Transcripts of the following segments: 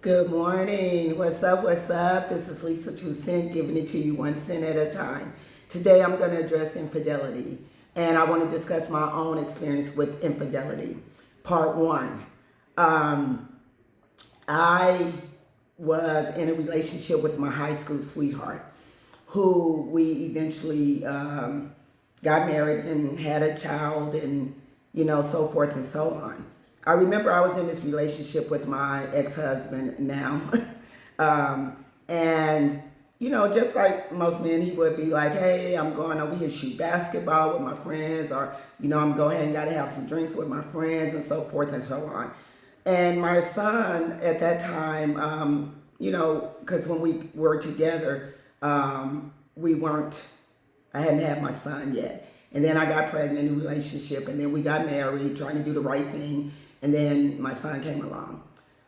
Good morning. What's up? What's up? This is Lisa 2 Cent giving it to you 1 cent at a time. Today I'm going to address infidelity, and I want to discuss my own experience with infidelity. Part one. I was in a relationship with my high school sweetheart, who we eventually got married and had a child, and so forth and so on. I remember I was in this relationship with my ex-husband now. And just like most men, he would be like, hey, I'm going over here to shoot basketball with my friends, or I'm going ahead and got to have some drinks with my friends, and so forth and so on. And my son at that time, because when we were together, we weren't, I hadn't had my son yet. And then I got pregnant in a relationship, and then we got married, trying to do the right thing. And then my son came along.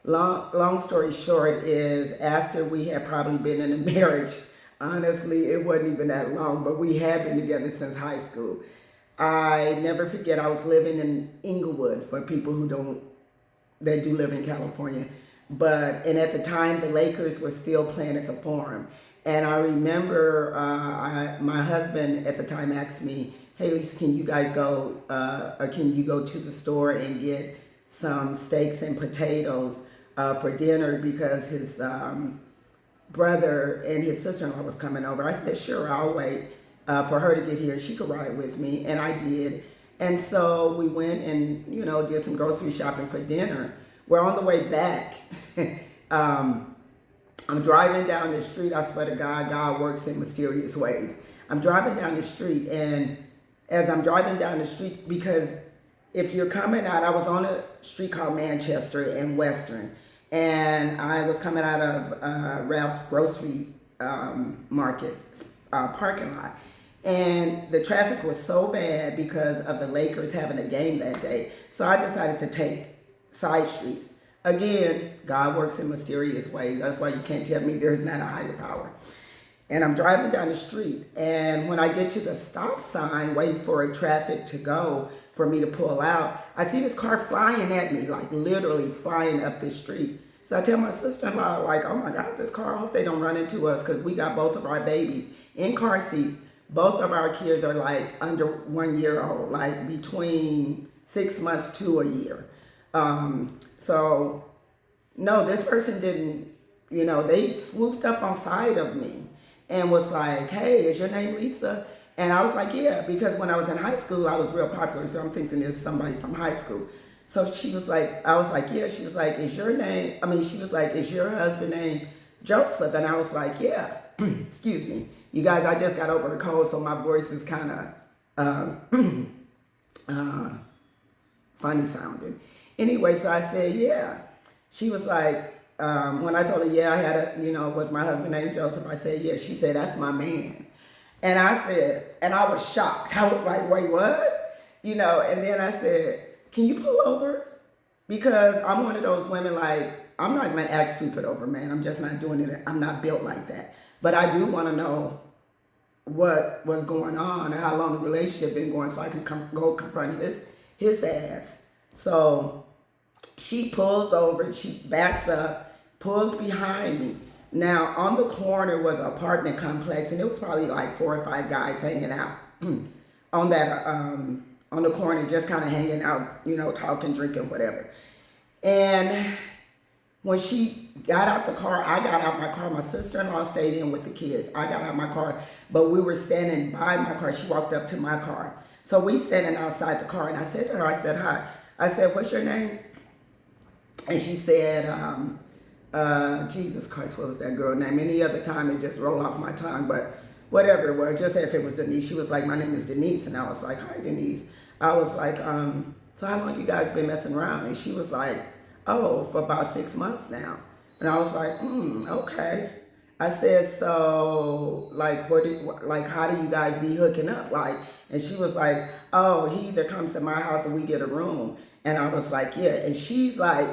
Long story short is, after we had probably been in a marriage, honestly, it wasn't even that long, but we had been together since high school. I never forget, I was living in Inglewood, for people that do live in California. And at the time, the Lakers were still playing at the Forum. And I remember my husband at the time asked me, hey, Lisa, can you guys go, or can you go to the store and get some steaks and potatoes for dinner, because his brother and his sister-in-law was coming over. I said, sure, I'll wait for her to get here. She could ride with me, and I did. And so we went and, did some grocery shopping for dinner. We're on the way back. I'm driving down the street. I swear to God, God works in mysterious ways. I'm driving down the street, and as I'm driving down the street, because if you're coming out, I was on a street called Manchester and Western, and I was coming out of Ralph's Grocery Market parking lot. And the traffic was so bad because of the Lakers having a game that day. So I decided to take side streets. Again, God works in mysterious ways. That's why you can't tell me there's not a higher power. And I'm driving down the street, and when I get to the stop sign, waiting for a traffic to go for me to pull out, I see this car flying at me, like literally flying up the street. So I tell my sister-in-law, like, oh my God, this car, I hope they don't run into us, because we got both of our babies in car seats. Both of our kids are like under 1 year old, like between 6 months to a year. So no, this person didn't, they swooped up on side of me and was like, hey, is your name Lisa? And I was like, yeah, because when I was in high school, I was real popular. So I'm thinking it's somebody from high school. So she was like, I was like, yeah. She was like, is your husband name Joseph? And I was like, yeah. Excuse me. You guys, I just got over a cold, so my voice is kind of funny sounding. Anyway, so I said, yeah. She was like, when I told her, yeah, I had was my husband named Joseph, I said, yeah. She said, that's my man. And I said, and I was shocked. I was like, wait, what? And then I said, can you pull over? Because I'm one of those women, like, I'm not going to act stupid over a man. I'm just not doing it. I'm not built like that. But I do want to know what was going on and how long the relationship been going, so I can go confront his ass. So she pulls over, she backs up, pulls behind me. Now, on the corner was an apartment complex, and it was probably like 4 or 5 guys hanging out on the corner, just kind of hanging out, talking, drinking, whatever. And when she got out the car, I got out my car. My sister-in-law stayed in with the kids. I got out my car, but we were standing by my car. She walked up to my car. So we standing outside the car, and I said to her, I said, hi. I said, what's your name? And she said, Jesus Christ, what was that girl name? Any other time it just rolled off my tongue, but whatever it was, just if it was Denise. She was like, my name is Denise. And I was like, hi, Denise. I was like, so how long you guys been messing around? And she was like, oh, for about 6 months now. And I was like, okay. I said, so, like, how do you guys be hooking up? Like, and she was like, oh, he either comes to my house or we get a room. And I was like, yeah. And she's like,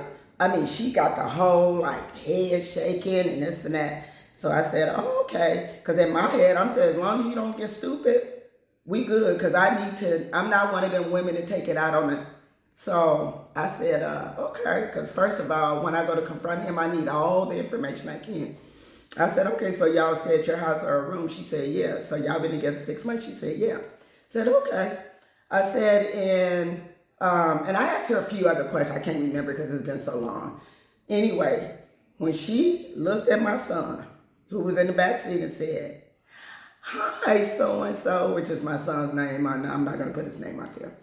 she got the whole, like, head shaking and this and that. So I said, oh, okay. Because in my head, I'm saying, as long as you don't get stupid, we good. Because I'm not one of them women to take it out on the So I said, okay, because first of all, when I go to confront him, I need all the information I can. I said, okay, so y'all stay at your house or a room? She said, yeah. So y'all been together 6 months? She said, yeah. I said, okay. I said, and I asked her a few other questions. I can't remember because it's been so long. Anyway, when she looked at my son, who was in the back seat, and said, hi, so-and-so, which is my son's name. I'm not going to put his name out there.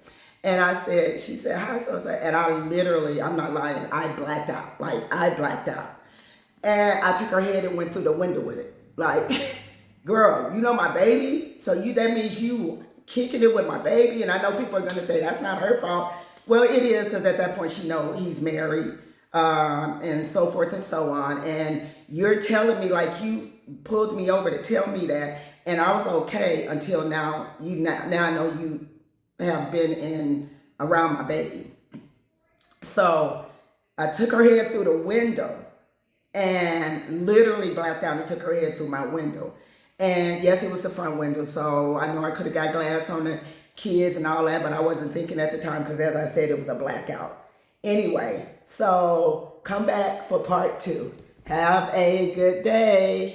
And I said, she said, hi, so-and-so. And I literally, I'm not lying, I blacked out. Like, I blacked out. And I took her head and went through the window with it. Like, girl, you know my baby? So that means you kicking it with my baby? And I know people are going to say that's not her fault. Well, it is, because at that point she know he's married, and so forth and so on. And you're telling me, like, you pulled me over to tell me that, and I was okay until now. Now I know you have been in around my baby. So I took her head through the window and literally blacked out and took her head through my window. And yes, it was the front window, so I know I could have got glass on the kids and all that, but I wasn't thinking at the time because, as I said, it was a blackout. Anyway, so come back for part 2. Have a good day.